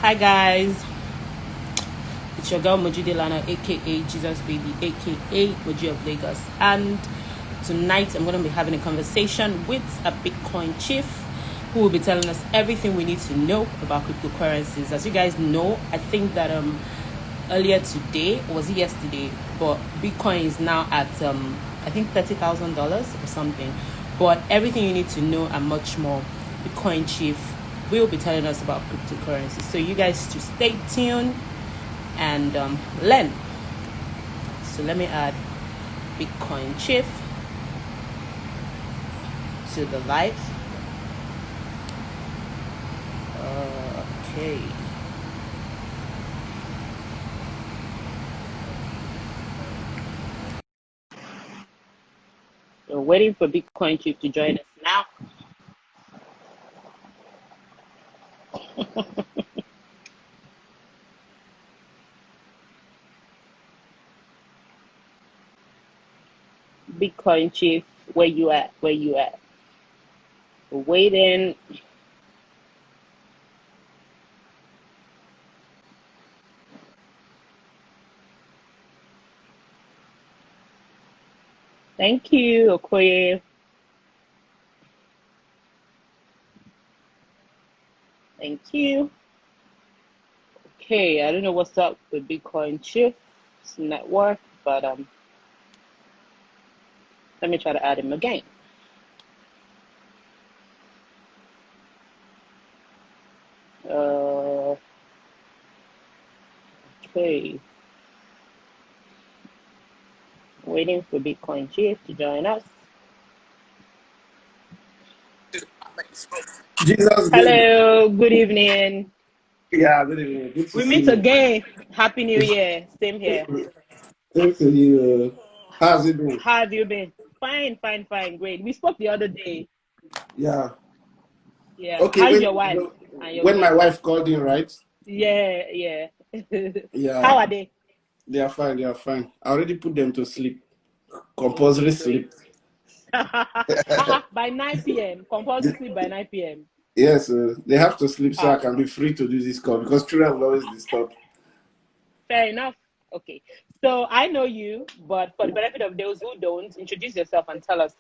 Hi guys, it's your girl Moji Delana, aka Jesus Baby, aka Moji of Lagos, and tonight I'm going to be having a conversation with a Bitcoin chief who will be telling us everything we need to know about cryptocurrencies. As you guys know, I think that earlier today, or was it yesterday, but Bitcoin is now at I think $30,000 or something. But everything you need to know and much more, Bitcoin chief will be telling us about cryptocurrency. So you guys to stay tuned and learn. So let me add Bitcoin chief to the live. Okay. We're waiting for Bitcoin chief to join us now. Bitcoin chief, where you at? Where you at? We're waiting. Thank you, Okoye. Thank you. Okay, I don't know what's up with Bitcoin chief's network, but let me try to add him again. Okay. Waiting for Bitcoin chief to join us. Jesus, hello, good evening. Yeah, good evening. Good to We see meet you. again. Happy New Year. Same here. Thanks to you. How's it been? How have you been? Fine, fine, fine. Great. We spoke the other day. Yeah. Yeah. Okay, How's your wife and your when my kids? wife called in, right? Yeah, yeah. How Yeah, are they? they are fine. They are fine. I already put them to sleep. Compulsory Okay, great. sleep. By 9 p.m. Compulsory sleep by 9 p.m. Yes, they have to sleep so I Ah, can be free to do this call because children will always disturb. fair enough. Okay. So I know you, but for the benefit of those who don't, introduce yourself and tell us,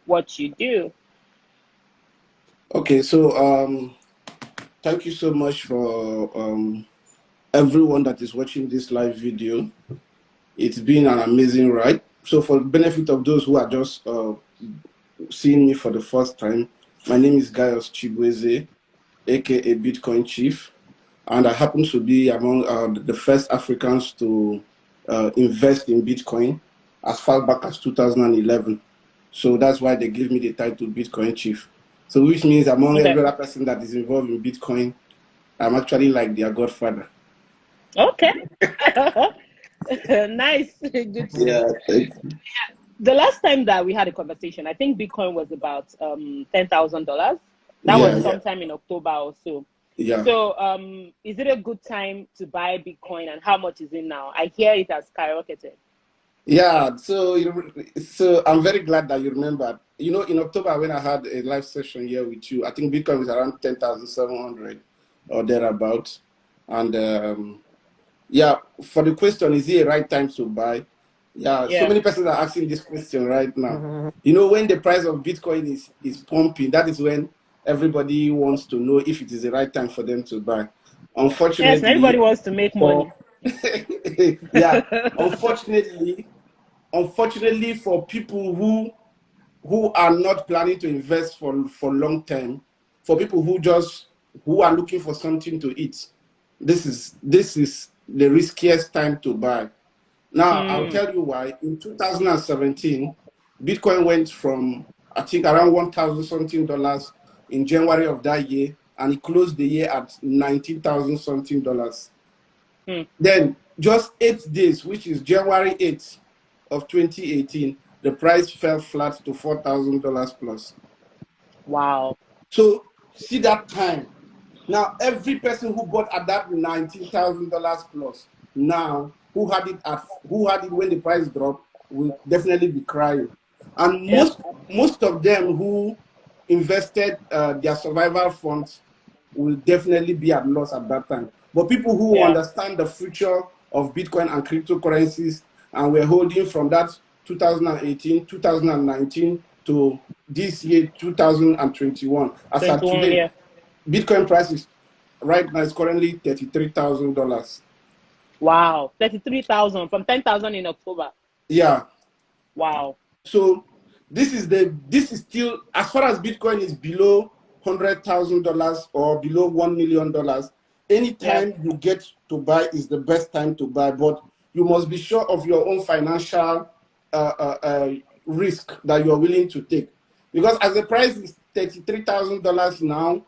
what you do. Okay, so thank you so much for everyone that is watching this live video. It's been an amazing ride. So for the benefit of those who are just seeing me for the first time, my name is Gaius Chibweze, aka Bitcoin Chief, and I happen to be among the first Africans to invest in Bitcoin as far back as 2011. So that's why they gave me the title Bitcoin Chief. So which means among Okay. every other person that is involved in Bitcoin, I'm actually like their godfather. Okay. Nice. Good to Yeah, know. The last time that we had a conversation, I think Bitcoin was about $10,000. That was yeah, sometime in October or so. yeah. So is it a good time to buy Bitcoin, and how much is it now? I hear it has skyrocketed. Yeah, so I'm very glad that you remembered. You know, in October when I had a live session here with you, I think Bitcoin was around 10,700 or thereabout. And yeah, for the question, is it a right time to buy? Yeah, so Yeah. many persons are asking this question right now. You know, when the price of Bitcoin is pumping, that is when everybody wants to know if it is the right time for them to buy. Yes, and everybody Unfortunately, wants to make money. for yeah, unfortunately, unfortunately for people who are not planning to invest for long term, for people who are looking for something to eat, this is the riskiest time to buy. Now I'll Hmm. tell you why. In 2017, Bitcoin went from I think around 1,000 something dollars in January of that year, and it closed the year at 19,000 something dollars. Hmm. Then just 8 days, which is January 8th of 2018, the price fell flat to $4,000 plus. Wow. So see that time. Now every person who bought at that $19,000 plus now who had it when the price dropped will definitely be crying. And Yep. most of them who invested their survival funds will definitely be at loss at that time. But people who understand the future of Bitcoin and cryptocurrencies, and we're holding from that 2018, 2019 to this year, 2021. As of today, Bitcoin prices right now is currently $33,000. Wow, 33,000 from 10,000 in October. Yeah. Wow. So this is still, as far as Bitcoin is below $100,000 or below $1 million, anytime you get to buy is the best time to buy. But you must be sure of your own financial risk that you're willing to take. Because as the price is $33,000 now,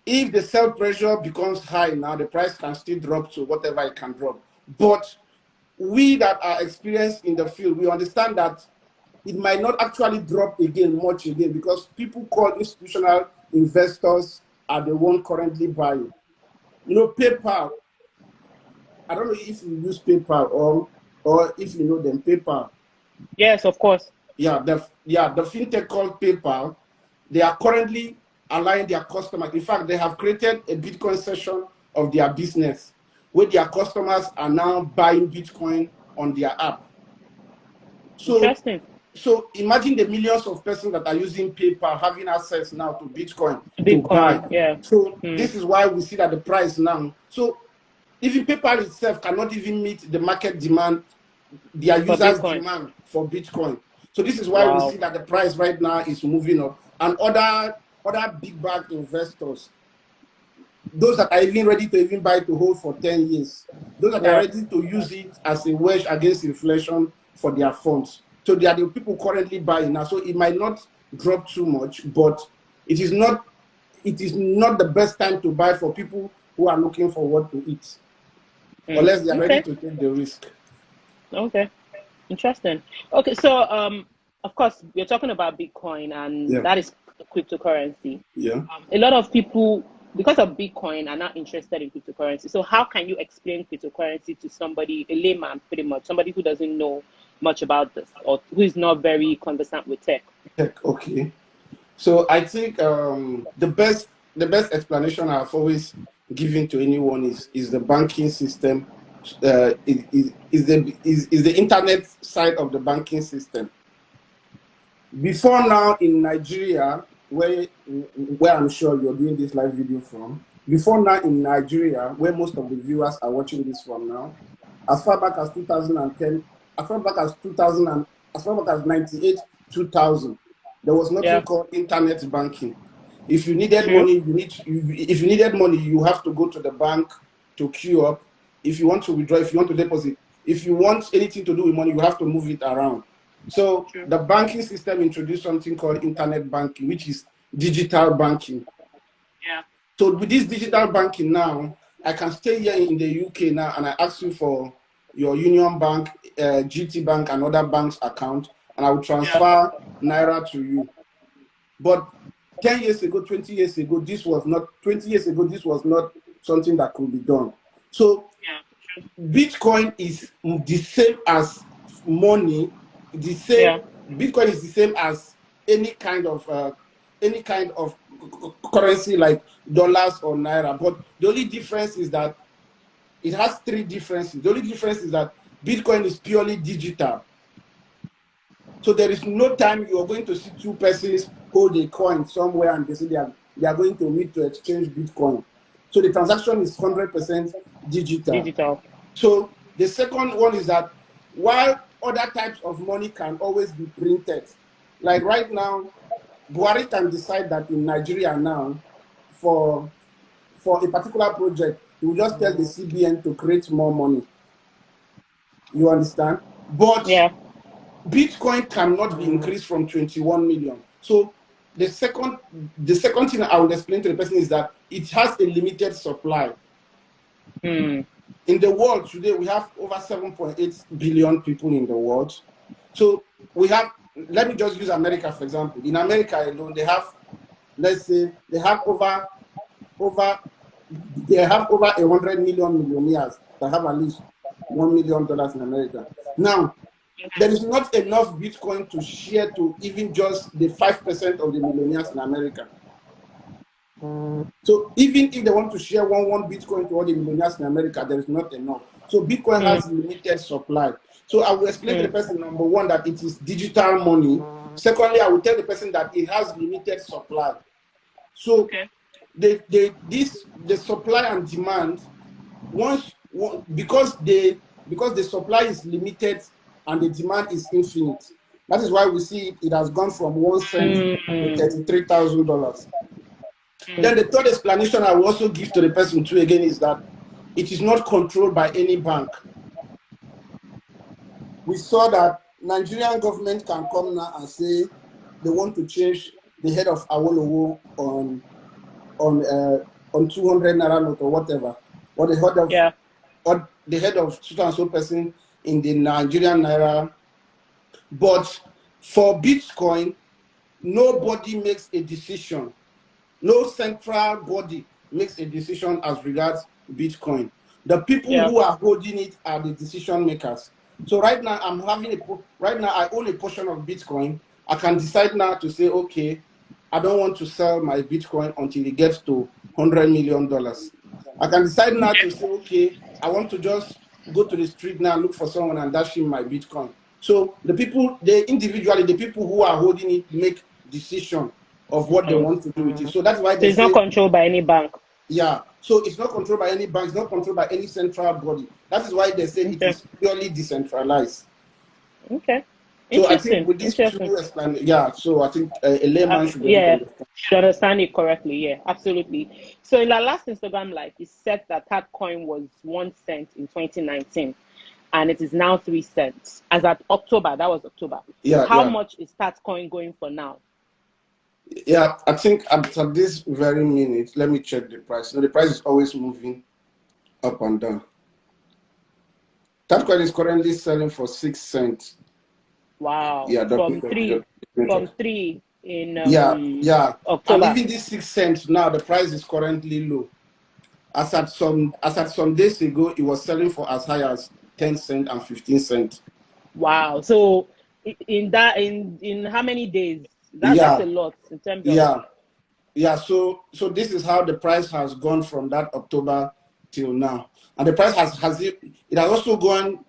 if the sell pressure becomes high now, the price can still drop to whatever it can drop. But we that are experienced in the field, we understand that it might not actually drop much again, because people called institutional investors are the one currently buying. You know, PayPal, I don't know if you use PayPal or if you know them, PayPal. Yes, of course. Yeah, the fintech called PayPal, they are currently allowing their customers. In fact, they have created a Bitcoin session of their business where their customers are now buying Bitcoin on their app. Interesting. So imagine the millions of persons that are using PayPal having access now to Bitcoin to buy. Yeah. So this is why we see that the price now. So even PayPal itself cannot even meet the market demand, their users' demand for Bitcoin. So this is why we see that the price right now is moving up. And other big bag investors, those that are even ready to even buy to hold for 10 years, those that are ready to use it as a wedge against inflation for their funds. So they are the people currently buying now. So it might not drop too much, but it is not the best time to buy for people who are looking for what to eat, unless they are ready to take the risk. Okay, interesting. Okay, so of course we're talking about Bitcoin, and that is cryptocurrency. Yeah. A lot of people, because of Bitcoin, are not interested in cryptocurrency. So how can you explain cryptocurrency to somebody, a layman, pretty much, somebody who doesn't know much about this or who is not very conversant with tech? Okay. So I think the best explanation I've always given to anyone is the banking system. Is the internet side of the banking system. Before now in Nigeria, where I'm sure you're doing this live video from, before now in Nigeria, where most of the viewers are watching this from now, as far back as 2010, as far back as 2000, and as far back as 98, 2000, there was nothing called internet banking. If you needed money, if you needed money, you have to go to the bank to queue up. If you want to withdraw, if you want to deposit, if you want anything to do with money, you have to move it around. So the banking system introduced something called internet banking, which is digital banking. Yeah. So with this digital banking now, I can stay here in the UK now and I ask you for your Union Bank, GT Bank, and other banks account, and I will transfer Naira to you. But 10 years ago, 20 years ago, this was not something that could be done. So Bitcoin is the same as money. Bitcoin is the same as any kind of currency like dollars or naira. But the only difference is that it has three differences. The only difference is that Bitcoin is purely digital. So there is no time you are going to see two persons hold a coin somewhere and they say they are going to meet to exchange Bitcoin. So the transaction is 100% digital. So the second one is that while other types of money can always be printed, like right now, Buhari can decide that in Nigeria now, for a particular project, he will just tell the CBN to create more money. You understand? But Bitcoin cannot be increased from 21 million. So the second thing I will explain to the person is that it has a limited supply. In the world today, we have over 7.8 billion people in the world. So we have, let me just use America, for example. In America alone, they have, let's say, they have over 100 million millionaires that have at least $1 million in America. Now, there is not enough Bitcoin to share to even just the 5% of the millionaires in America. So even if they want to share one Bitcoin to all the millionaires in America, there is not enough. So Bitcoin has limited supply. So I will explain to the person, number one, that it is digital money. Secondly, I will tell the person that it has limited supply. So the supply and demand, because the supply is limited and the demand is infinite. That is why we see it has gone from 1 cent to $33,000. Then the third explanation I will also give to the person too again is that it is not controlled by any bank. We saw that Nigerian government can come now and say they want to change the head of Awolowo on 200 naira note or whatever, or the head of so and so person in the Nigerian naira. But for Bitcoin, nobody makes a decision. No central body makes a decision as regards Bitcoin. The people who are holding it are the decision makers. So right now, I own a portion of Bitcoin. I can decide now to say, okay, I don't want to sell my Bitcoin until it gets to $100 million. I can decide now to say, okay, I want to just go to the street now, look for someone and dash him my Bitcoin. So the people who are holding it make decision of what they want to do with it. So that's why it's not controlled by any bank. Yeah, so it's not controlled by any bank, it's not controlled by any central body. That is why they say it is purely decentralized. Okay. So I think with these two explanations, so I think a layman should be able to understand. Should understand it correctly. Yeah, absolutely. So in the last Instagram live, you said that coin was 1 cent in 2019, and it is now 3 cents. As at October, that was October. Yeah. How much is coin going for now? Yeah, I think at this very minute, let me check the price. So the price is always moving up and down. Coin is currently selling for 6 cents. Wow. Yeah, from three in And October. even this 6 cents now, the price is currently low. As at some days ago, it was selling for as high as 10 cents and 15 cents. Wow. So in how many days? That's a lot in terms of. Yeah. So this is how the price has gone from that October till now, and the price has also gone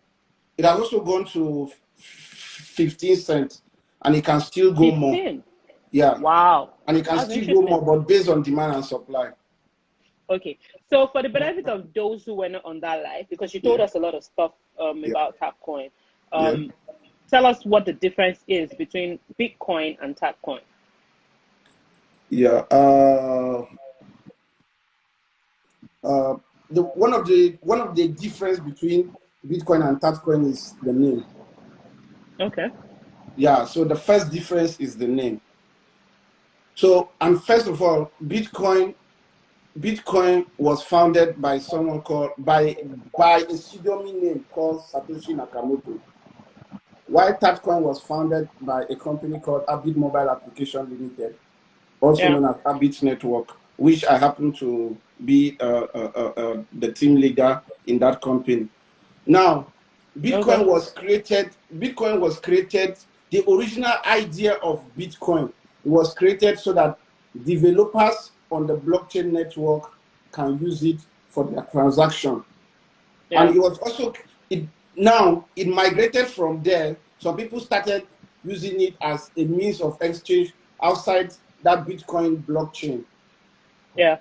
to 15 cents, and it can still go 15? More. Yeah. Wow. And it can still go more, but based on demand and supply. Okay. So for the benefit of those who were not on that live, because you told us a lot of stuff about Tapcoin, tell us what the difference is between Bitcoin and Tapcoin. Yeah. One of the difference between Bitcoin and Tapcoin is the name. Okay. Yeah. So the first difference is the name. So, and first of all, Bitcoin was founded by someone called by a pseudonym name called Satoshi Nakamoto. While Tapcoin was founded by a company called Abit Mobile Application Limited, also known as Abit Network, which I happen to be the team leader in that company. Now, Bitcoin was created. The original idea of Bitcoin was created so that developers on the blockchain network can use it for their transaction. And it was also it migrated from there. Some people started using it as a means of exchange outside that Bitcoin blockchain. Yeah.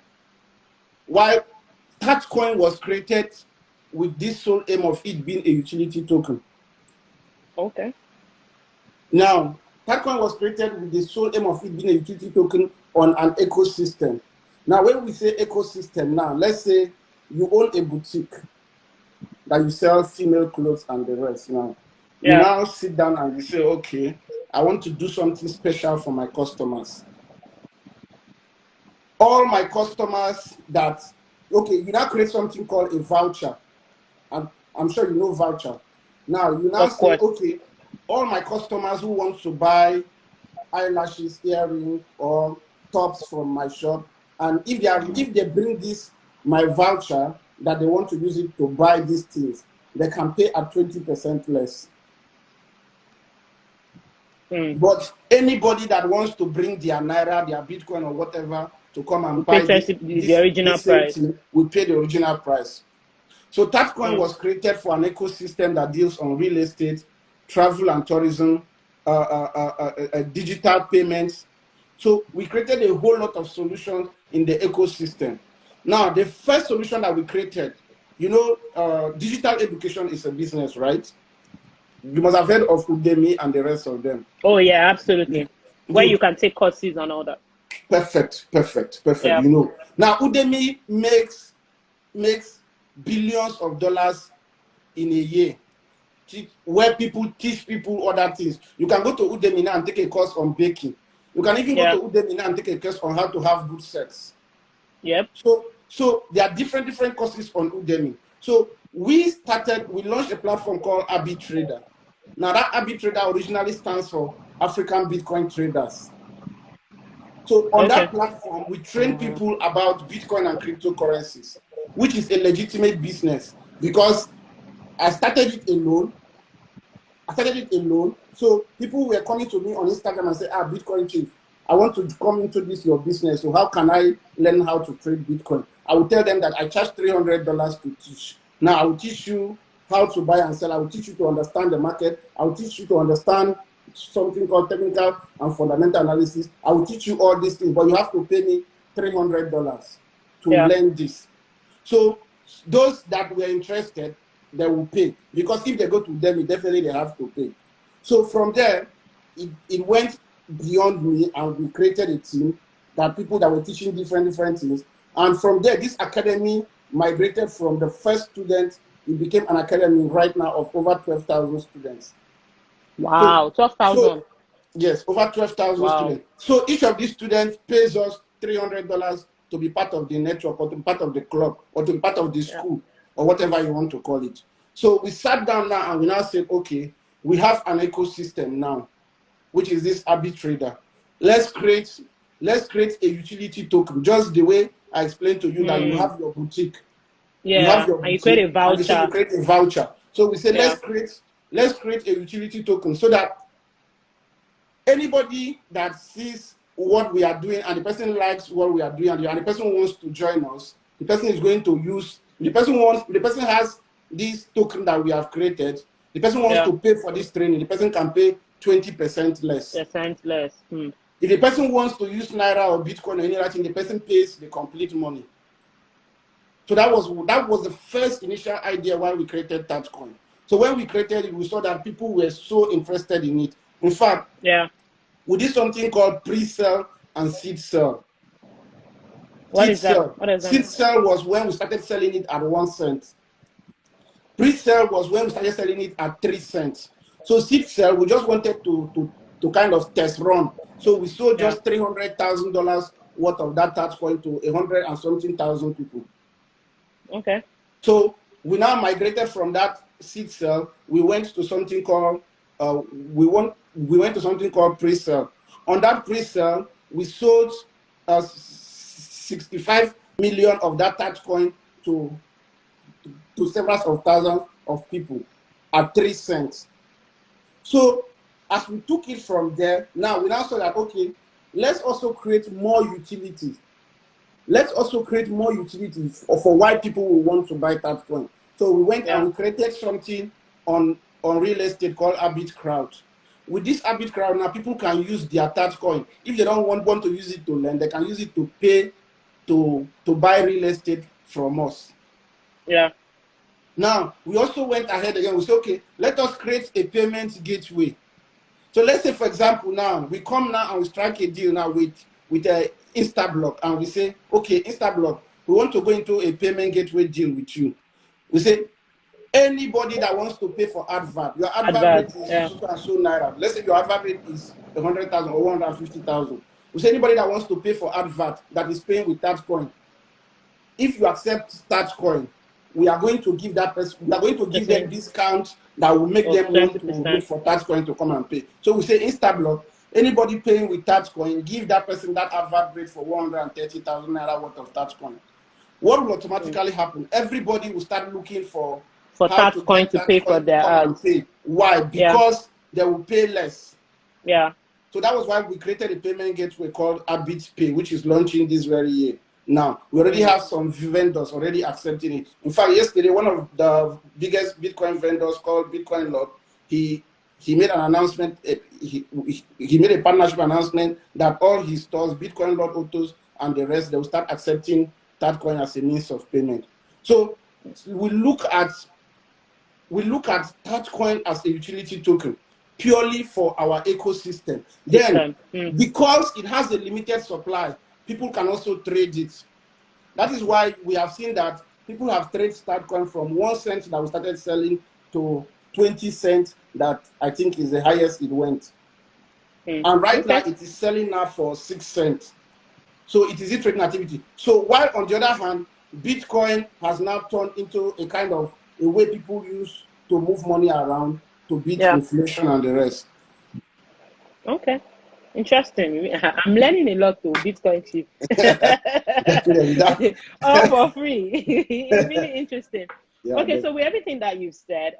While Tapcoin was created with this sole aim of it being a utility token. Okay. Now, Tapcoin was created with the sole aim of it being a utility token on an ecosystem. Now, when we say ecosystem, now let's say you own a boutique that you sell female clothes and the rest. Now, you now sit down and you say, okay, I want to do something special for my customers. All my customers you now create something called a voucher. And I'm sure you know voucher. Now, you now say, okay, all my customers who want to buy eyelashes, earrings, or tops from my shop, and if they bring my voucher that they want to use it to buy these things, they can pay at 20% less. But anybody that wants to bring their Naira, their Bitcoin, or whatever to come and We buy pay 20, the original this same price. thing. We pay the original price. So TATCoin Mm. was created for an ecosystem that deals on real estate, travel and tourism, digital payments. So we created a whole lot of solutions in the ecosystem. Now, the first solution that we created, you know, digital education is a business, right? You must have heard of Udemy and the rest of them. Oh yeah, absolutely. Where you Good. can take courses and all that. Perfect. Yeah. You know. Now Udemy makes billions of dollars in a year, where people teach people other things. You can go to Udemy now and take a course on baking. You can even go Yeah. to Udemy now and take a course on how to have good sex. Yep. So there are different courses on Udemy. So we launched a platform called Arbitrader. Now that Arbitrader originally stands for African Bitcoin Traders. So on Okay. that platform, we train people about Bitcoin and cryptocurrencies, which is a legitimate business because I started it alone. So people were coming to me on Instagram and say, Bitcoin Chief, I want to come into this your business. So how can I learn how to trade Bitcoin? I will tell them that I charge $300 to teach. Now I will teach you how to buy and sell. I will teach you to understand the market. I will teach you to understand something called technical and fundamental analysis. I will teach you all these things, but you have to pay me $300 to learn this. So those that were interested, they will pay, because if they go to them, definitely they have to pay. So from there, it went beyond me, and we created a team that people that were teaching different things. And from there, this academy migrated from the first student. It became an academy right now of over 12,000 students. Wow, 12,000. Yes, over 12,000 Wow. students. So each of these students pays us $300 to be part of the network, or to be part of the club, or to be part of the school, or whatever you want to call it. So we sat down now and we now said, okay, we have an ecosystem now, which is this arbitrator. Let's create a utility token, just the way I explained to you that you have your boutique. You have Yeah, your and you create boutique, a and we say you voucher. create a voucher. So we say Yeah. let's create a utility token, so that anybody that sees what we are doing and the person likes what we are doing, and the person wants to join us, the person is going to use, the person has this token that we have created, the person wants to pay for this training, the person can pay 20% less. Percent less. If the person wants to use Naira or Bitcoin or any other thing, the person pays the complete money. So that was the first initial idea why we created TATCoin. So when we created it, we saw that people were so interested in it. In fact, we did something called pre-sale and seed sale. What is that? Seed sale was when we started selling it at 1 cent. Pre-sale was when we started selling it at 3 cents. So seed sale, we just wanted to kind of test run. So we sold just $300,000 worth of that TATCoin to 100 and something thousand people. Okay. So we now migrated from that seed sale. We went to something called pre-sale. On that pre-sale, we sold 65 million of that TATCoin to several of thousands of people at 3 cents. So as we took it from there, now we saw that, okay, let's also create more utilities. Let's also create more utilities for why people will want to buy TATCoin. So we went and we created something on real estate called ArbitCrowd. With this ArbitCrowd, now people can use their TATCoin. If they don't want to use it to lend, they can use it to pay to buy real estate from us. Yeah. Now, we also went ahead again. We said, okay, let us create a payment gateway. So let's say, for example, now we come now and we strike a deal now with instablog, and we say, okay, instablog, we want to go into a payment gateway deal with you. We say, anybody that wants to pay for advert, your advert rate is so and so Naira. Let's say your advert rate is 100,000 or 150,000. We say, anybody that wants to pay for advert that is paying with TATCoin, if you accept TATCoin, we are going to give that person, we are going to give them discount that will make them want to look for TATCoin to come and pay. So we say, instablog, anybody paying with TATCoin, give that person that advert rate for 130,000 Naira worth of TATCoin. What will automatically happen? Everybody will start looking for how to TATCoin to pay for their ads. Why? Because they will pay less. Yeah. So that was why we created a payment gateway called AbitPay, which is launching this very year. Now, we already have some vendors already accepting it. In fact, yesterday, one of the biggest Bitcoin vendors called Bitcoin Lord, he made an announcement, he made a partnership announcement that all his stores, Bitcoin Lord Autos and the rest, they will start accepting Tatcoin as a means of payment. So we look at Tatcoin as a utility token purely for our ecosystem. Then, because it has a limited supply, people can also trade it. That is why we have seen that people have traded Tatcoin from 1 cent that we started selling to 20 cents, that I think is the highest it went. And right now it is selling now for 6 cents. So it is a trading activity. So while on the other hand, Bitcoin has now turned into a kind of a way people use to move money around to beat inflation and the rest. Okay. Interesting. I'm learning a lot to Bitcoin Chief. All for free. It's really interesting. Yeah, okay, so with everything that you've said,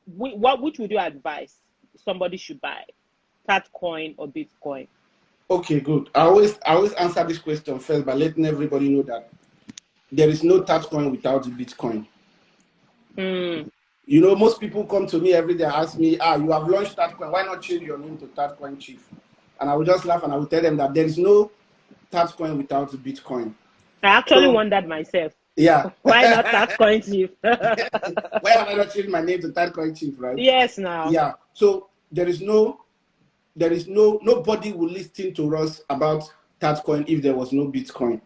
which would you advise somebody should buy? Tatcoin or Bitcoin? Okay, good. I always answer this question first by letting everybody know that there is no Tatcoin without Bitcoin. You know, most people come to me every day and ask me, you have launched Tatcoin, why not change your name to Tatcoin Chief? And I will just laugh and I will tell them that there is no Tatcoin without Bitcoin. I actually wondered myself. Yeah. Why not Tatcoin Chief? Why have I not changed my name to Tatcoin Chief, right? Yes, now. Yeah. So nobody will listen to us about Tatcoin if there was no Bitcoin.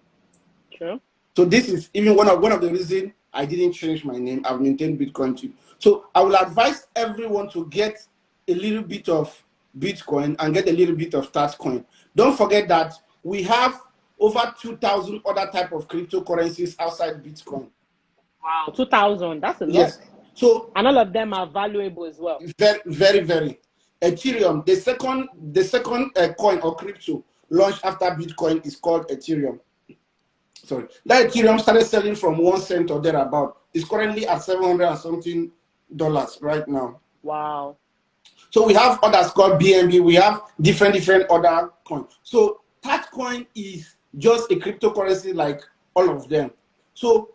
True. So this is even one of the reasons I didn't change my name. I've maintained Bitcoin too. So I will advise everyone to get a little bit of Bitcoin and get a little bit of Tatcoin. Don't forget that we have over 2,000 other type of cryptocurrencies outside Bitcoin. Wow, 2,000. That's a lot. Yes. So and all of them are valuable as well. Very, very, very. Ethereum, the second coin or crypto launched after Bitcoin is called Ethereum. Sorry, that Ethereum started selling from 1 cent or thereabout. It's currently at $700 and something right now. Wow. So we have others called BNB. We have different other coins. So Tatcoin is just a cryptocurrency like all of them. So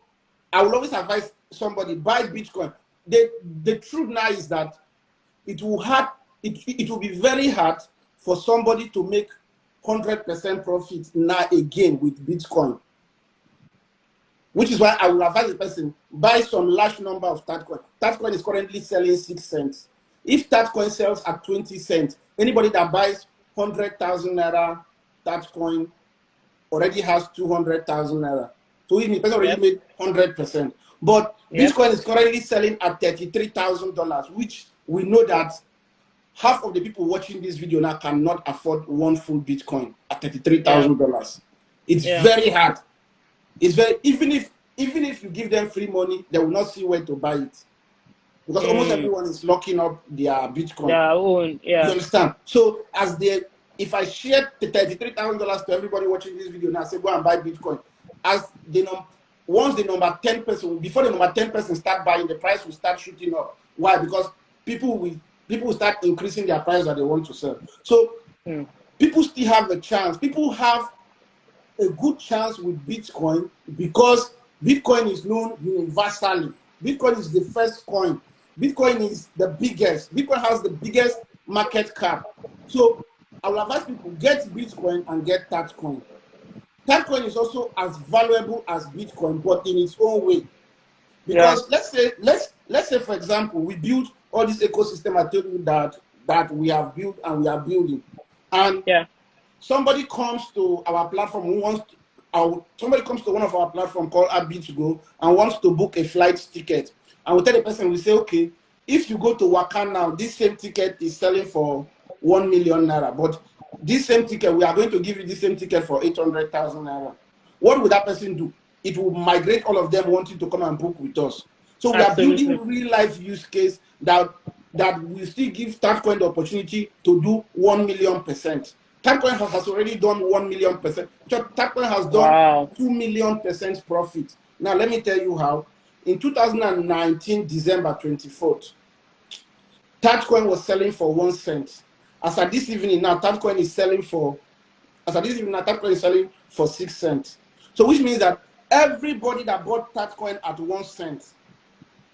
I will always advise somebody buy Bitcoin. The truth now is that it will be very hard for somebody to make 100% profit now again with Bitcoin. Which is why I will advise the person buy some large number of Tatcoin. Tatcoin is currently selling 6 cents. If Tatcoin sells at 20 cents, anybody that buys 100,000 naira Tatcoin already has 200,000 naira. So the person already made 100%. But Bitcoin is currently selling at $33,000, which we know that half of the people watching this video now cannot afford one full Bitcoin at $33,000. It's very hard. It's very even if you give them free money, they will not see where to buy it. Because almost everyone is locking up their Bitcoin. Their own, You understand? So if I share the $33,000 to everybody watching this video now, say go and buy Bitcoin, once the number 10 person, before the number 10 person start buying, the price will start shooting up. Why? Because people will start increasing their price that they want to sell. So people still have a chance. People have a good chance with Bitcoin because Bitcoin is known universally. Bitcoin is the first coin. Bitcoin is the biggest. Bitcoin has the biggest market cap. So I will advise people get Bitcoin and get Tatcoin. Tatcoin is also as valuable as Bitcoin, but in its own way. Because let's say for example, we build all this ecosystem I told you that we have built and we are building, and somebody comes to our platform somebody comes to one of our platform called Abit2Go and wants to book a flight ticket. And we tell the person, we say, okay, if you go to Wakan now, this same ticket is selling for 1 million naira. But this same ticket, we are going to give you the same ticket for 800,000 naira. What would that person do? It will migrate all of them wanting to come and book with us. So we are building real life use case that will still give Tatcoin the opportunity to do 1 million%. Tatcoin has already done 1 million%. Tatcoin has done 2 million% profit. Now let me tell you how. In 2019, December 24th, Tatcoin was selling for 1 cent. As at this evening now, Tatcoin is selling for, as at this evening now, Tatcoin is selling for 6 cents. So which means that everybody that bought Tatcoin at 1 cent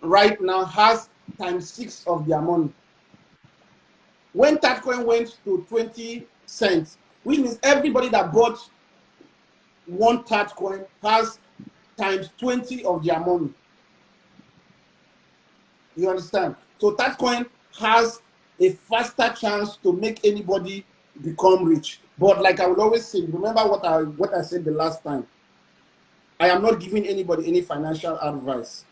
right now has times 6 of their money. When Tatcoin went to 20 cents, which means everybody that bought one Tatcoin has times 20 of their money. You understand? So Tatcoin has a faster chance to make anybody become rich. But like I will always say, remember what I said the last time. I am not giving anybody any financial advice,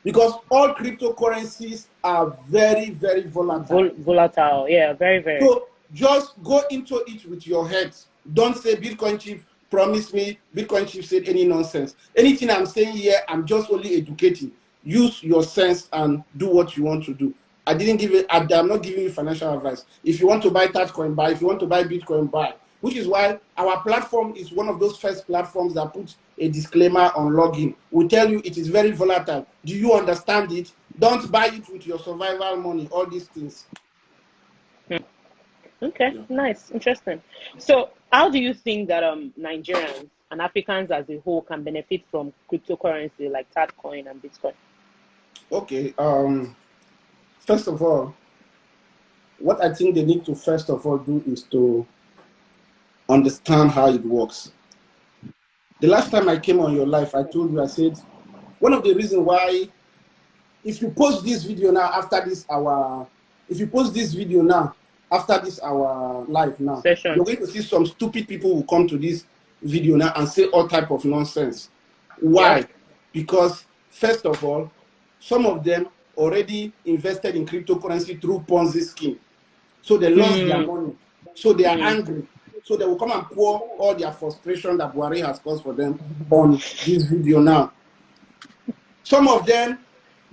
because all cryptocurrencies are very, very volatile. Volatile, yeah, very, very. So just go into it with your head. Don't say Bitcoin Chief promised me, Bitcoin Chief said any nonsense. Anything I'm saying here, I'm just only educating. Use your sense and do what you want to do. I'm not giving you financial advice. If you want to buy Tatcoin, buy. If you want to buy Bitcoin, buy. Which is why our platform is one of those first platforms that puts a disclaimer on login. We tell you it is very volatile. Do you understand it? Don't buy it with your survival money, all these things. Okay, yeah. Nice, interesting. So how do you think that Nigerians and Africans as a whole can benefit from cryptocurrency like Tatcoin and Bitcoin? Okay, first of all, what I think they need to first of all do is to understand how it works. The last time I came on your live, I told you, I said, one of the reasons why, if you post this video now after this hour, live now, session, you're going to see some stupid people who come to this video now and say all type of nonsense. Why? Yep. Because first of all, some of them already invested in cryptocurrency through Ponzi scheme. So they lost their money. So they are angry. So they will come and pour all their frustration that Buhari has caused for them on this video now. Some of them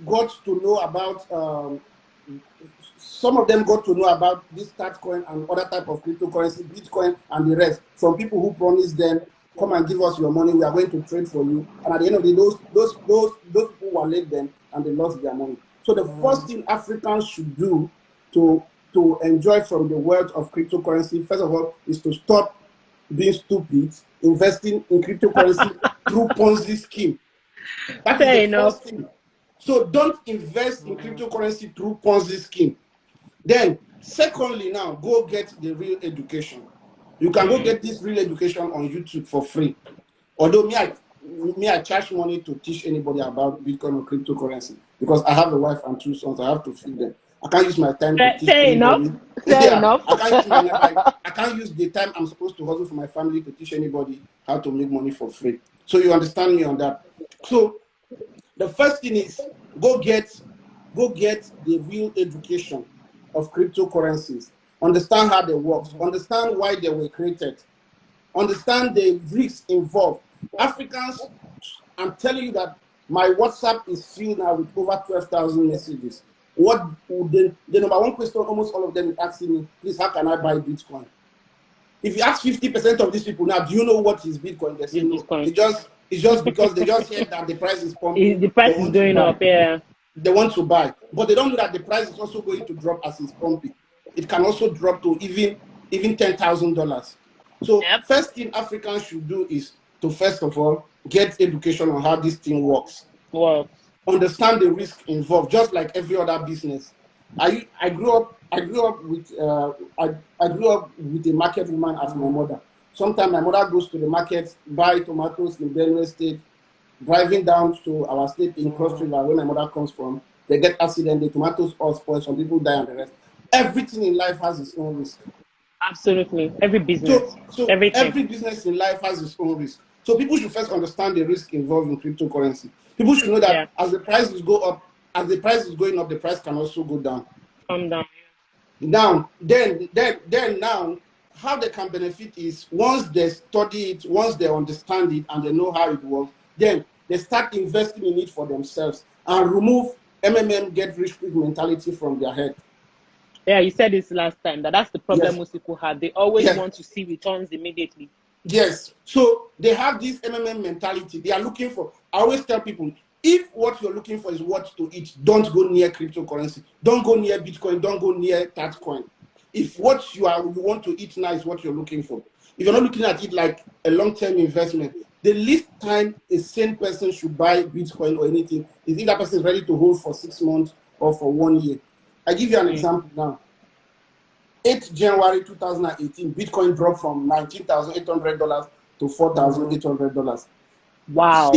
got to know about this Tatcoin and other type of cryptocurrency, Bitcoin and the rest, from people who promised them, come and give us your money, we are going to trade for you. And at the end of the day, those people were led them and they lost their money. So the first thing Africans should do to enjoy from the wealth of cryptocurrency, first of all, is to stop being stupid, investing in cryptocurrency through Ponzi scheme. That is the first thing. So don't invest in cryptocurrency through Ponzi scheme. Then, secondly, now go get the real education. You can go get this real education on YouTube for free. Although me, I charge money to teach anybody about Bitcoin or cryptocurrency, because I have a wife and 2 sons. I have to feed them. I can't use my time to teach anybody. Fair enough. I can't use the time I'm supposed to hustle for my family to teach anybody how to make money for free. So you understand me on that. So the first thing is go get the real education of cryptocurrencies. Understand how they work. Understand why they were created. Understand the risks involved. Africans, I'm telling you that my WhatsApp is filled now with over 12,000 messages. What the number one question almost all of them is asking me, please, how can I buy Bitcoin? If you ask 50% of these people now, do you know what is Bitcoin? They say no. It's just because they just heard that the price is pumping. The price is going up, yeah. They want to buy, but they don't know that the price is also going to drop as it's pumping. It can also drop to even $10,000. So first thing Africans should do is to first of all get education on how this thing works. Wow. Understand the risk involved, just like every other business. I grew up with a market woman as my mother. Sometimes my mother goes to the market, buy tomatoes in Benue State, driving down to our state in Cross River, where my mother comes from. They get accident, the tomatoes all spoil, some people die and the rest. Everything in life has its own risk. Absolutely. Every business. So every business in life has its own risk. So people should first understand the risk involved in cryptocurrency. People should know that as the prices go up, as the price is going up, the price can also go down. Come down. Now, then now, how they can benefit is once they study it, once they understand it, and they know how it works, then they start investing in it for themselves and remove get rich quick mentality from their head. Yeah, you said this last time, that's the problem most people have. They always want to see returns immediately. Yes. So they have this mentality. They are looking for, I always tell people, if what you're looking for is what to eat, don't go near cryptocurrency. Don't go near Bitcoin. Don't go near Tatcoin. if what you want to eat now is what you're looking for. If you're not looking at it like a long-term investment, the least time a sane person should buy Bitcoin or anything is if that person is ready to hold for 6 months or for 1 year. I give you an example now. 8th January 2018, Bitcoin dropped from $19,800 to $4,800. Wow.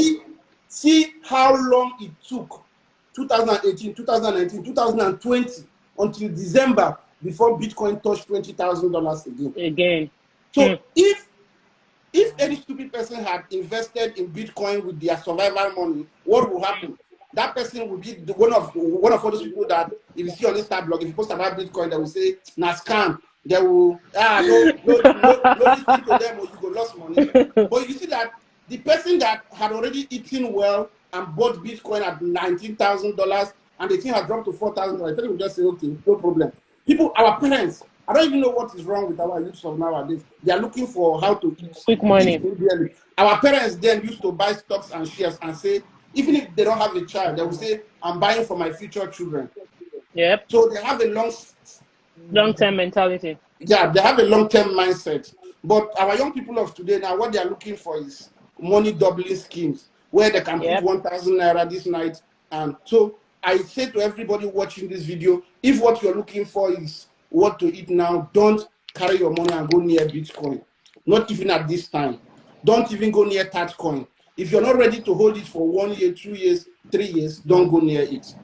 See how long it took, 2018, 2019, 2020, until December before Bitcoin touched $20,000 again. So if any stupid person had invested in Bitcoin with their survival money, what will happen? That person will be one of all those people that, if you see on instablog, if you post about Bitcoin, they will say, "Na scam." They will no listen to them or you go lost money. But you see that the person that had already eaten well and bought Bitcoin at $19,000 and the thing has dropped to $4,000, they will just say, "Okay, no problem." People, our parents, I don't even know what is wrong with our youth of nowadays. They are looking for how to eat Quick money. Our parents then used to buy stocks and shares and say, even if they don't have a child, they will say, "I'm buying for my future children." Yep. So they have a long-term mentality. Yeah, they have a long-term mindset. But our young people of today now, what they are looking for is money doubling schemes where they can put 1,000 naira this night. And so I say to everybody watching this video, if what you're looking for is what to eat now, don't carry your money and go near Bitcoin. Not even at this time. Don't even go near Tatcoin. If you're not ready to hold it for 1 year, 2 years, 3 years, don't go near it.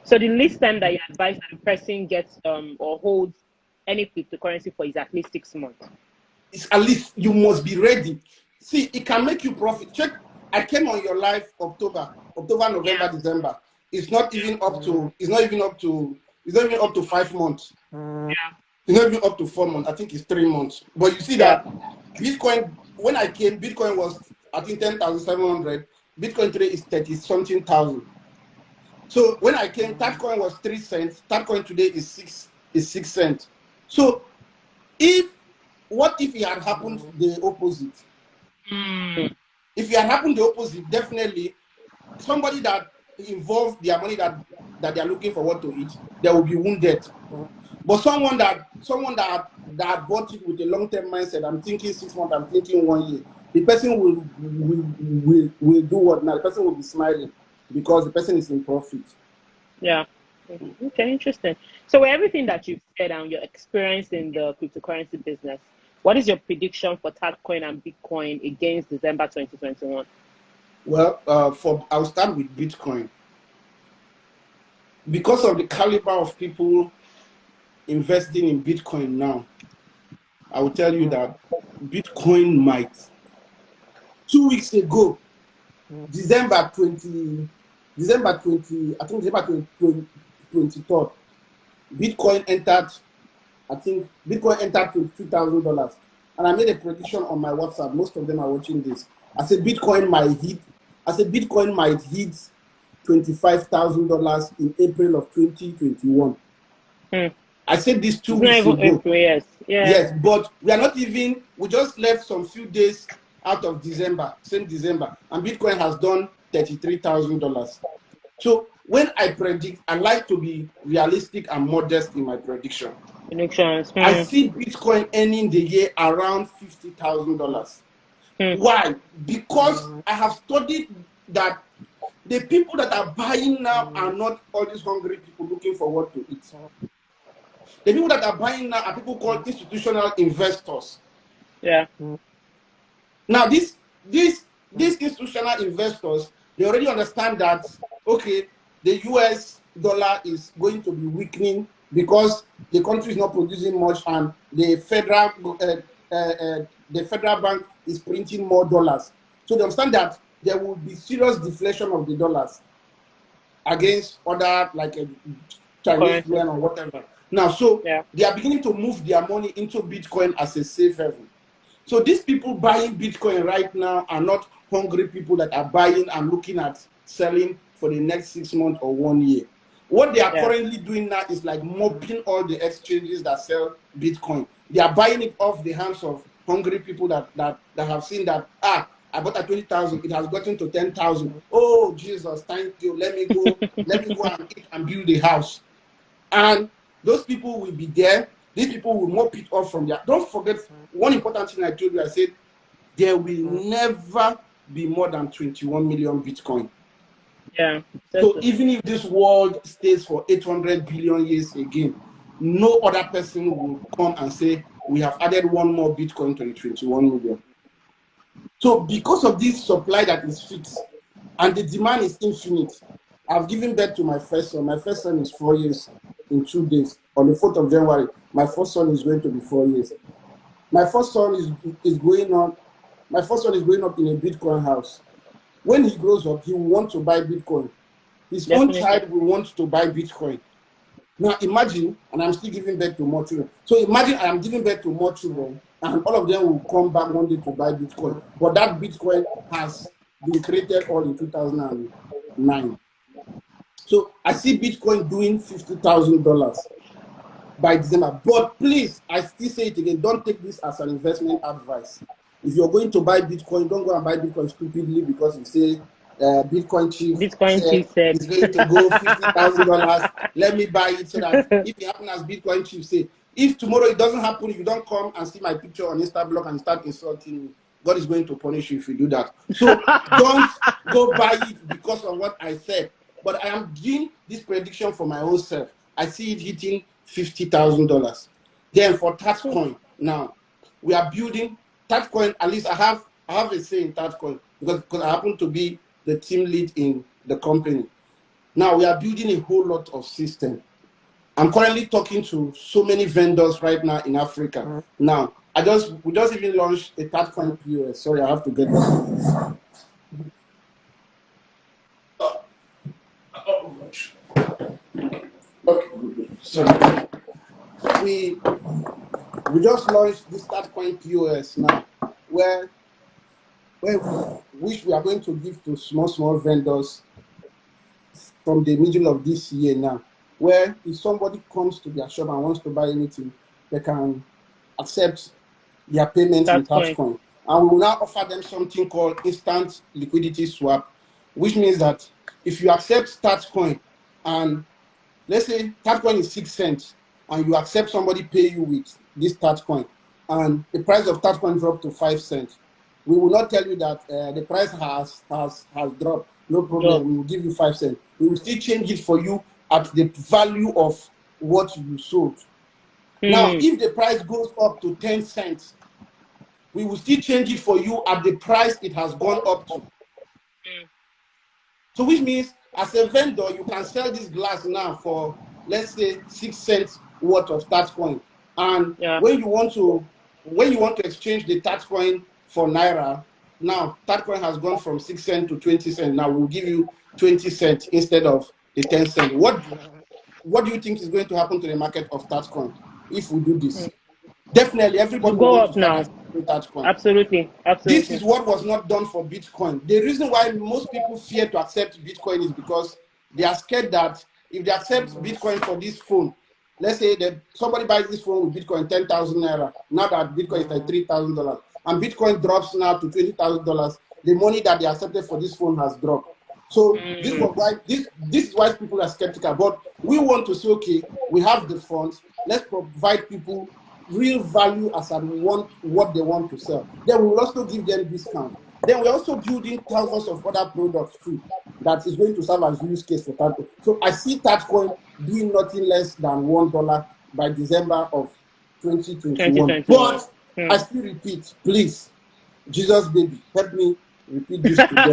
So the least time that you advise that a person gets or holds any cryptocurrency for is at least 6 months. It's at least you must be ready. See, it can make you profit. Check. I came on your live October, November, December. It's not even up to. It's not even up to 5 months. Yeah. It's not even up to 4 months. I think it's 3 months. But you see that Bitcoin, when I came, Bitcoin was, I think, 10,700. Bitcoin today is 30-something thousand. So when I came, Tatcoin was 3 cents. Tatcoin today is 6 cents. So what if it had happened the opposite? If it had happened the opposite, definitely somebody that involved their money that they are looking for what to eat, they will be wounded. But someone that bought it with a long-term mindset, I'm thinking 6 months, I'm thinking 1 year, the person will do what now? The person will be smiling because the person is in profit. Yeah. Okay, interesting. So with everything that you've said and your experience in the cryptocurrency business, what is your prediction for Tatcoin and Bitcoin against December 2021? Well, I'll start with Bitcoin. Because of the caliber of people investing in Bitcoin now, I will tell you that Bitcoin might. 2 weeks ago, December 20, I think December 23rd, Bitcoin entered $22,000. And I made a prediction on my WhatsApp. Most of them are watching this. I said Bitcoin might hit $25,000 in April of 2021. I said this 2 weeks ago. April, yes. Yes, but we just left some few days out of December, same December, and Bitcoin has done $33,000. So when I predict, I like to be realistic and modest in my prediction. I see Bitcoin ending the year around $50,000. Why? Because I have studied that the people that are buying now are not all these hungry people looking for what to eat. The people that are buying now are people called institutional investors. Yeah. Now, these institutional investors, they already understand that, okay, the US dollar is going to be weakening because the country is not producing much and the federal bank is printing more dollars. So they understand that there will be serious deflation of the dollars against other, like a Chinese yuan or whatever. Now, so they are beginning to move their money into Bitcoin as a safe haven. So these people buying Bitcoin right now are not hungry people that are buying and looking at selling for the next 6 months or 1 year. What they are currently doing now is like mopping all the exchanges that sell Bitcoin. They are buying it off the hands of hungry people that have seen that, I bought at 20,000, it has gotten to 10,000. Oh, Jesus, thank you. Let me go and eat and build a house. And Those people will be there. These people will mop it off from there. Don't forget one important thing I told you. I said there will never be more than 21 million Bitcoin. Yeah. So even if this world stays for 800 billion years again, no other person will come and say we have added one more Bitcoin to the 21 million. So because of this supply that is fixed and the demand is infinite, I've given birth to my first son. My first son is 4 years in 2 days. On the 4th of January, my first son is going to be 4 years. My first son is growing up. My first son is growing up in a Bitcoin house. When he grows up, he will want to buy Bitcoin. His own child will want to buy Bitcoin. Now imagine, and I'm still giving birth to more children. So imagine I am giving birth to more children, and all of them will come back one day to buy Bitcoin. But that Bitcoin has been created all in 2009. So I see Bitcoin doing $50,000 by December. But please, I still say it again, don't take this as an investment advice. If you're going to buy Bitcoin, don't go and buy Bitcoin stupidly because you say Bitcoin chief said it's going to go $50,000. Let me buy it so that if it happens as Bitcoin chief say, if tomorrow it doesn't happen, you don't come and see my picture on instablog and start insulting me. God is going to punish you if you do that. So don't go buy it because of what I said. But I am doing this prediction for my own self. I see it hitting $50,000. Then for Tatcoin, now we are building Tatcoin. At least I have a say in Tatcoin because I happen to be the team lead in the company. Now we are building a whole lot of system. I'm currently talking to so many vendors right now in Africa. Now we just even launched a Tatcoin POS. Sorry, I have to get this. Okay, sorry. We just launched this Tatcoin POS now, which we are going to give to small vendors from the middle of this year now, where if somebody comes to their shop and wants to buy anything, they can accept their payment in Tatcoin. And we will now offer them something called instant liquidity swap, which means that if you accept Tatcoin and let's say Tatcoin is 6 cents and you accept somebody pay you with this Tatcoin and the price of Tatcoin dropped to 5 cents, we will not tell you that the price has dropped. No problem, we will give you 5 cents. We will still change it for you at the value of what you sold. Now, if the price goes up to 10 cents, we will still change it for you at the price it has gone up to. So which means as a vendor, you can sell this glass now for, let's say, 6 cents worth of Tatcoin. And when you want to exchange the Tatcoin for Naira, now Tatcoin has gone from 6 cents to 20 cents. Now we'll give you 20 cents instead of the 10 cents. What do you think is going to happen to the market of Tatcoin if we do this? Definitely, everybody will go up now. Tatcoin. Absolutely. This is what was not done for Bitcoin. The reason why most people fear to accept Bitcoin is because they are scared that if they accept Bitcoin for this phone, let's say that somebody buys this phone with Bitcoin 10,000 naira, now that Bitcoin is like $3,000, and Bitcoin drops now to $20,000, the money that they accepted for this phone has dropped. So this is why people are skeptical. But we want to say, okay, we have the funds. Let's provide people real value as and what they want to sell. Then we will also give them discount. Then we're also building thousands of other products too that is going to serve as use case for Tatcoin. So I see Tatcoin doing nothing less than $1 by December of 2021. But I still repeat, please, Jesus baby, help me repeat this to them.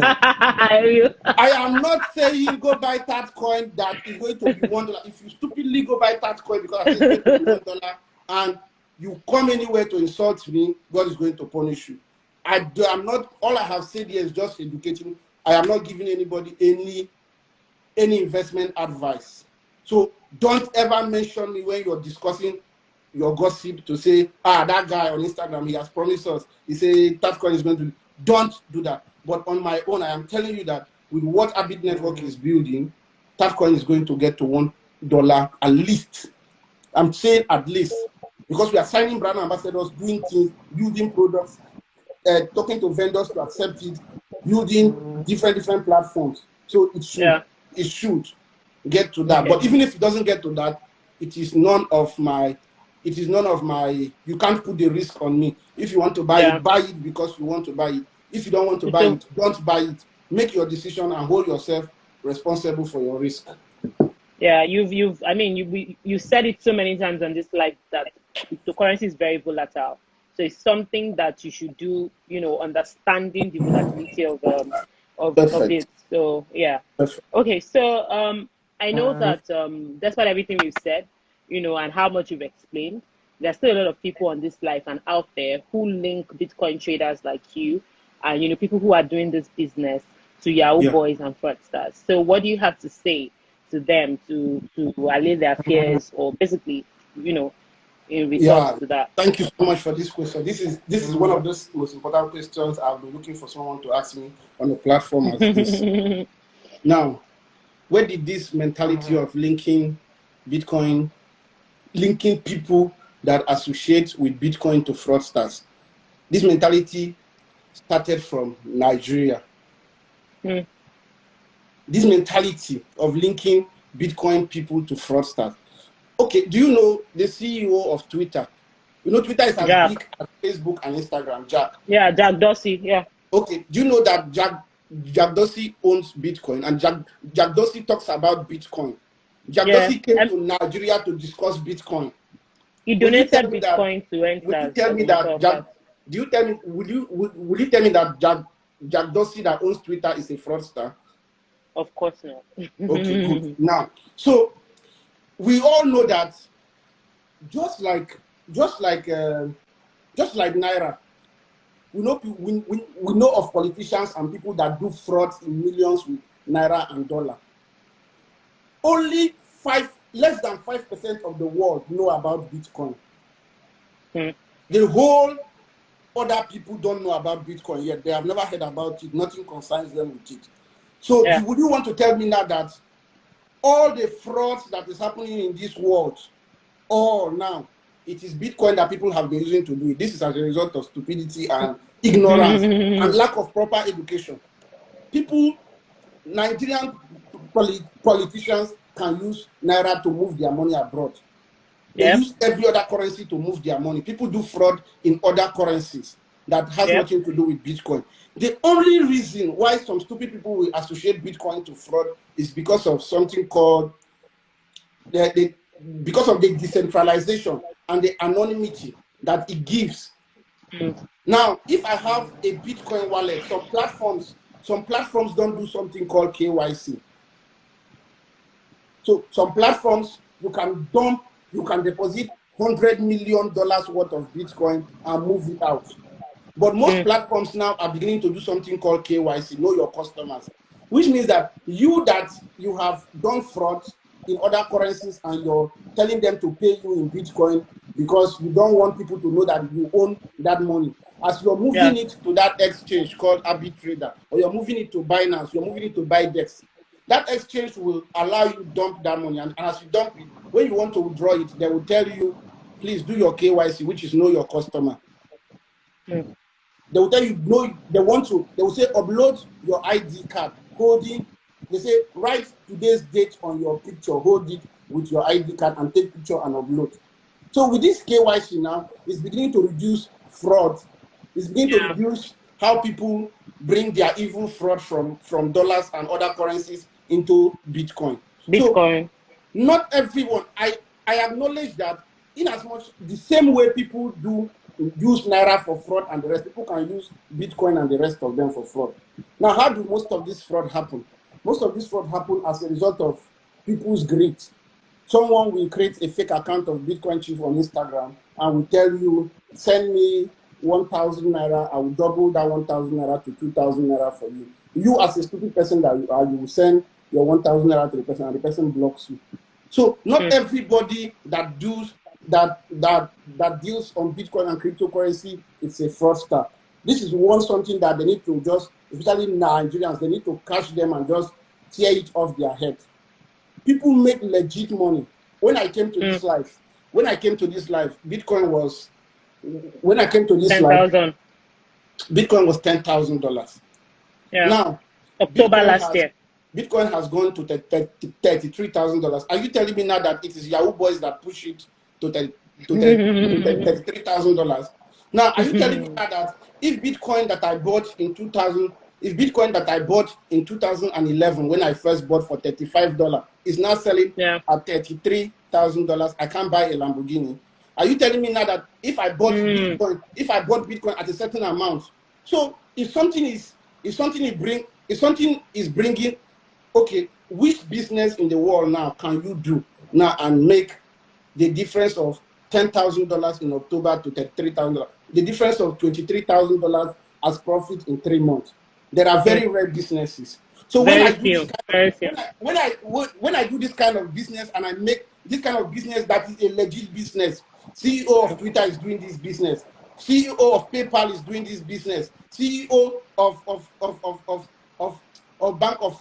I am not saying go buy Tatcoin that is going to be $1. If you stupidly go buy Tatcoin because I say it's going to be $1 and you come anywhere to insult me, God is going to punish you. I'm not, all I have said here is just educating. I am not giving anybody any investment advice. So don't ever mention me when you're discussing your gossip to say, that guy on Instagram, he has promised us. He said Tatcoin is going to, don't do that. But on my own, I am telling you that with what Abit Network is building, Tatcoin is going to get to $1 at least. I'm saying at least. Because we are signing brand ambassadors, doing things, building products, talking to vendors to accept it, building different platforms. So it should get to that. But even if it doesn't get to that, it is none of my, you can't put the risk on me. If you want to buy Yeah. it, buy it because you want to buy it. If you don't want to buy So it, don't buy it. Make your decision and hold yourself responsible for your risk. yeah, I mean, you said it so many times on this life that cryptocurrency is very volatile. So it's something that you should do, understanding the volatility of Perfect. it. So yeah. Perfect. Okay, so I know that despite everything you've said, and how much you've explained, there's still a lot of people on this life and out there who link Bitcoin traders like you and people who are doing this business to Yahoo Yeah. boys and fraudsters. So what do you have to say to them to allay their fears, or basically, in response Yeah. to that? Thank you so much for this question. This is one of those most important questions I've been looking for someone to ask me on a platform as this. Now, where did this mentality of linking Bitcoin, linking people that associate with Bitcoin to fraudsters? This mentality started from Nigeria. Mm. This mentality of linking Bitcoin people to fraudsters. Okay, do you know the CEO of Twitter? You know, Twitter is as big Jack. as Facebook and Instagram, Jack. Yeah, Jack Dorsey. Yeah. Okay, do you know that Jack Dorsey owns Bitcoin, and Jack Dorsey talks about Bitcoin? Jack Yeah. Dorsey came to Nigeria to discuss Bitcoin. He Will you tell donated me that? Bitcoin to Will you Enstars tell as me a matter that of Jack? fact. Do you tell me? Will you tell me that Jack Dorsey that owns Twitter is a fraudster? Of course not. Okay, good. Now, so we all know that just like just like uh, just like Naira, we know of politicians and people that do frauds in millions with Naira and dollar. Only less than 5% of the world know about Bitcoin. The whole other people don't know about Bitcoin yet. They have never heard about it. Nothing concerns them with it. So Yeah. would you want to tell me now that all the frauds that is happening in this world, all now, it is Bitcoin that people have been using to do it? This is as a result of stupidity and ignorance and lack of proper education. Nigerian politicians can use Naira to move their money abroad. They Yep. use every other currency to move their money. People do fraud in other currencies that has Yep. nothing to do with Bitcoin. The only reason why some stupid people will associate Bitcoin to fraud is because of something called because of the decentralization and the anonymity that it gives. Now, if I have a Bitcoin wallet, some platforms don't do something called KYC. So some platforms you can deposit $100 million worth of Bitcoin and move it out. But most platforms now are beginning to do something called KYC, know your customers, which means that you have done fraud in other currencies and you're telling them to pay you in Bitcoin because you don't want people to know that you own that money. As you're moving Yeah. it to that exchange called Arbitrator, or you're moving it to Binance, you're moving it to Bidex, that exchange will allow you to dump that money. And as you dump it, when you want to withdraw it, they will tell you, please do your KYC, which is know your customer. They will tell you, no, they will say, upload your ID card, they say, write today's date on your picture, hold it with your ID card and take picture and upload. So with this KYC now, it's beginning to reduce fraud. It's beginning to reduce how people bring their evil fraud from dollars and other currencies into Bitcoin. So Bitcoin. not everyone, I acknowledge that in as much the same way people do use Naira for fraud and the rest, people can use Bitcoin and the rest of them for fraud. Now, how do most of this fraud happen? Most of this fraud happen as a result of people's greed. Someone will create a fake account of Bitcoin Chief on Instagram and will tell you, send me 1,000 Naira, I will double that 1,000 Naira to 2,000 Naira for you. You, as a stupid person that you are, you will send your 1,000 Naira to the person and the person blocks you. So not everybody that deals on Bitcoin and cryptocurrency is a fraudster. This is something that they need to just, especially Nigerians, they need to catch them and just tear it off their head. People make legit money. When I came to this life, Bitcoin was, when I came to this life, 10,000. Bitcoin was $10,000. Yeah. Now, October Bitcoin last has, year. Bitcoin has gone to $33,000. Are you telling me now that it is Yahoo boys that push it to $33,000? Now, are you telling me now that if Bitcoin that I bought in 2011 when I first bought for $35 is now selling at $33,000, I can't buy a Lamborghini? Are you telling me now that if I bought Bitcoin at a certain amount, so if something is bringing, okay, which business in the world now can you do now and make the difference of $10,000 in October to $33,000, the difference of $23,000 as profit in 3 months? There are very rare businesses. So when I do this kind of business and I make this kind of business that is a legit business, CEO of Twitter is doing this business, CEO of PayPal is doing this business, CEO of bank of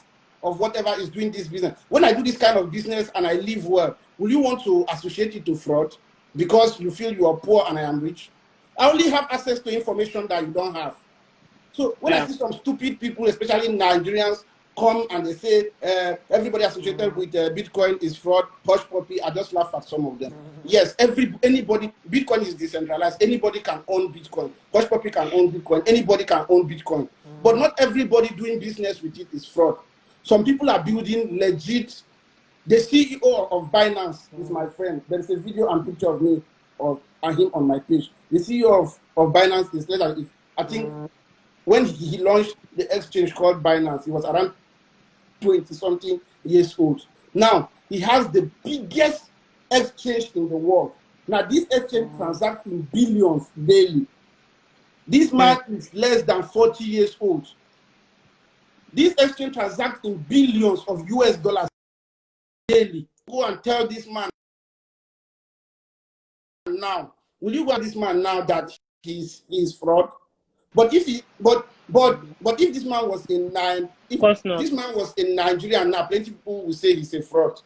whatever is doing this business. When I do this kind of business and I live well, will you want to associate it to fraud because you feel you are poor and I am rich? I only have access to information that you don't have. So when I see some stupid people, especially Nigerians, come and they say everybody associated with Bitcoin is fraud, hush puppy, I just laugh at some of them. Yes, anybody, Bitcoin is decentralized. Anybody can own Bitcoin. Hush puppy can own Bitcoin. Anybody can own Bitcoin. But not everybody doing business with it is fraud. Some people are building legit. The CEO of Binance is my friend. There is a video and picture of me and him on my page. The CEO of Binance is later. I think when he launched the exchange called Binance, he was around 20-something years old. Now, he has the biggest exchange in the world. Now, this exchange transacts in billions daily. This man is less than 40 years old. This exchange transacts in billions of US dollars daily. Go and tell this man now. Will you go to this man now that he's fraud? But if he, but if this man was in this man was in Nigeria now, plenty of people will say he's a fraud.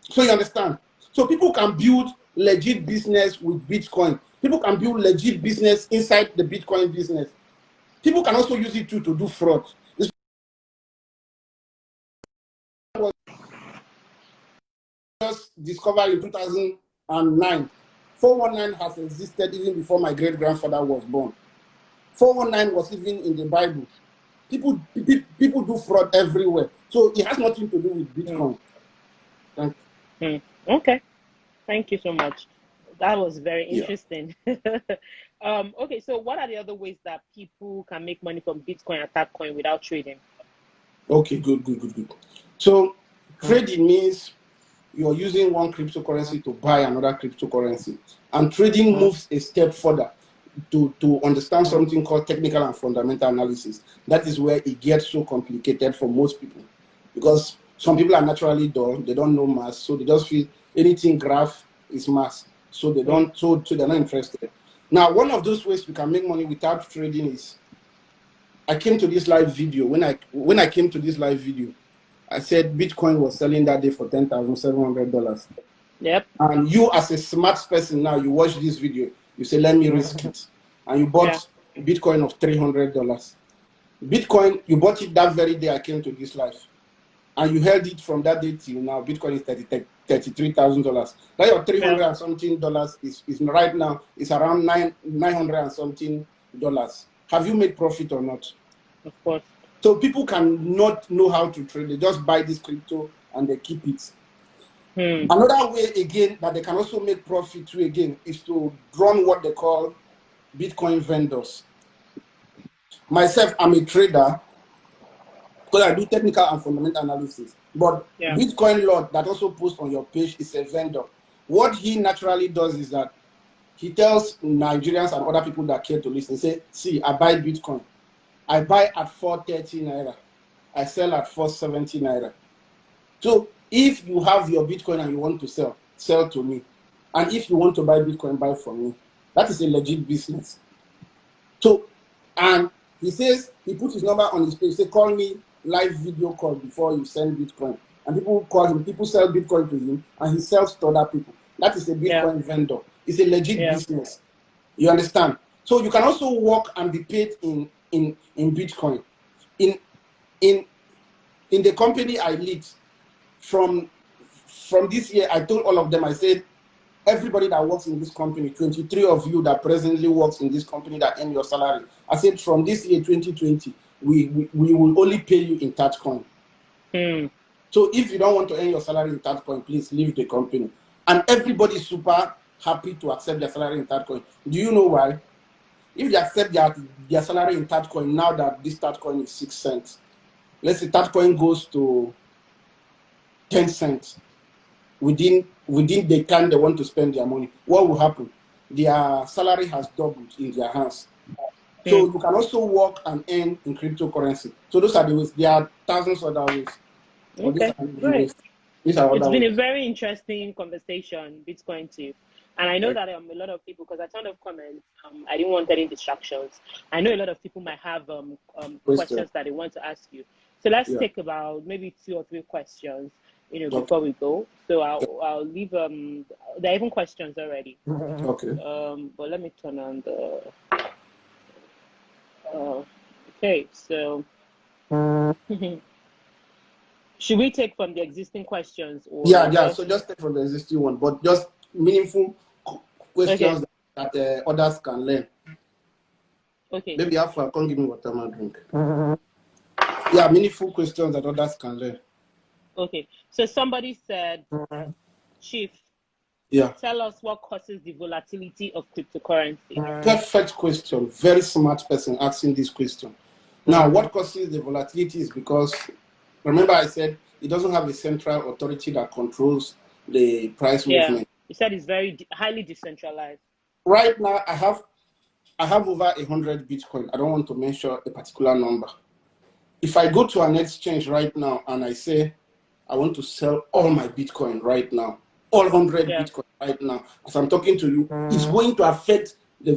So you understand? So people can build legit business with Bitcoin. People can build legit business inside the Bitcoin business. People can also use it too to do fraud. This was just discovered in 2009. 419 has existed even before my great-grandfather was born. 419 was even in the Bible. People do fraud everywhere. So it has nothing to do with Bitcoin. Thank you. Okay. Thank you so much. That was very interesting. Okay, so what are the other ways that people can make money from Bitcoin and Tapcoin without trading? Okay, good. So trading means you're using one cryptocurrency to buy another cryptocurrency. And trading moves a step further to understand something called technical and fundamental analysis. That is where it gets so complicated for most people. Because some people are naturally dull, they don't know math, so they just feel anything graph is math. So they don't, so they're not interested. Now, one of those ways we can make money without trading is, I came to this live video. When I came to this live video, I said Bitcoin was selling that day for $10,700. Yep. And you, as a smart person now, you watch this video, you say, let me risk it. And you bought Bitcoin of $300. Bitcoin, you bought it that very day I came to this live. And you held it from that day till now. Bitcoin is $33,000. That your $300 and something is right now is around $900 and something. Have you made profit or not? Of course. So people cannot know how to trade. They just buy this crypto and they keep it. Another way again that they can also make profit too again is to run what they call Bitcoin vendors. Myself, I'm a trader because I do technical and fundamental analysis. But Bitcoin Lord that also posts on your page is a vendor. What he naturally does is that he tells Nigerians and other people that care to listen, say, see, I buy Bitcoin. I buy at 430 naira. I sell at 470 naira. So if you have your Bitcoin and you want to sell to me. And if you want to buy Bitcoin, buy from me. That is a legit business. So, and he says, he puts his number on his page, say, call me live video call before you send Bitcoin. And people call him, people sell Bitcoin to him, and he sells to other people. That is a Bitcoin vendor. It's a legit business. You understand? So you can also work and be paid in Bitcoin. in the company I lead, from this year, I told all of them, I said, everybody that works in this company, 23 of you that presently works in this company that earn your salary, I said, from this year, 2020, we will only pay you in Tatcoin. So if you don't want to earn your salary in Tatcoin, please leave the company. And everybody's super happy to accept their salary in Tatcoin. Do you know why? If they accept their salary in Tatcoin, now that this Tatcoin is 6 cents, let's say Tatcoin goes to 10 cents within the time they want to spend their money, what will happen? Their salary has doubled in their hands. So you can also work and earn in cryptocurrency. So those are the ways. There are thousands of other ways. Okay, great. These are It's other been ways. a very interesting conversation, Bitcoin tip. And I know that a lot of people, because I turned off comments, I didn't want any distractions. I know a lot of people might have questions that they want to ask you. So let's take about maybe 2 or 3 questions, before we go. So I'll leave there are even questions already. Okay. But let me turn on the okay, so should we take from the existing questions, or so just take from the existing one, but just meaningful questions that others can learn. Okay. Maybe after I can't give me water, my drink. Yeah, meaningful questions that others can learn. Okay. So somebody said, Chief, tell us what causes the volatility of cryptocurrency. Perfect question. Very smart person asking this question. Now, what causes the volatility is because, remember I said, it doesn't have a central authority that controls the price movement. You said it's very highly decentralized. Right now, I have over 100 Bitcoin. I don't want to mention a particular number. If I go to an exchange right now and I say, I want to sell all my Bitcoin right now, all 100 Bitcoin right now, as I'm talking to you, it's going to affect the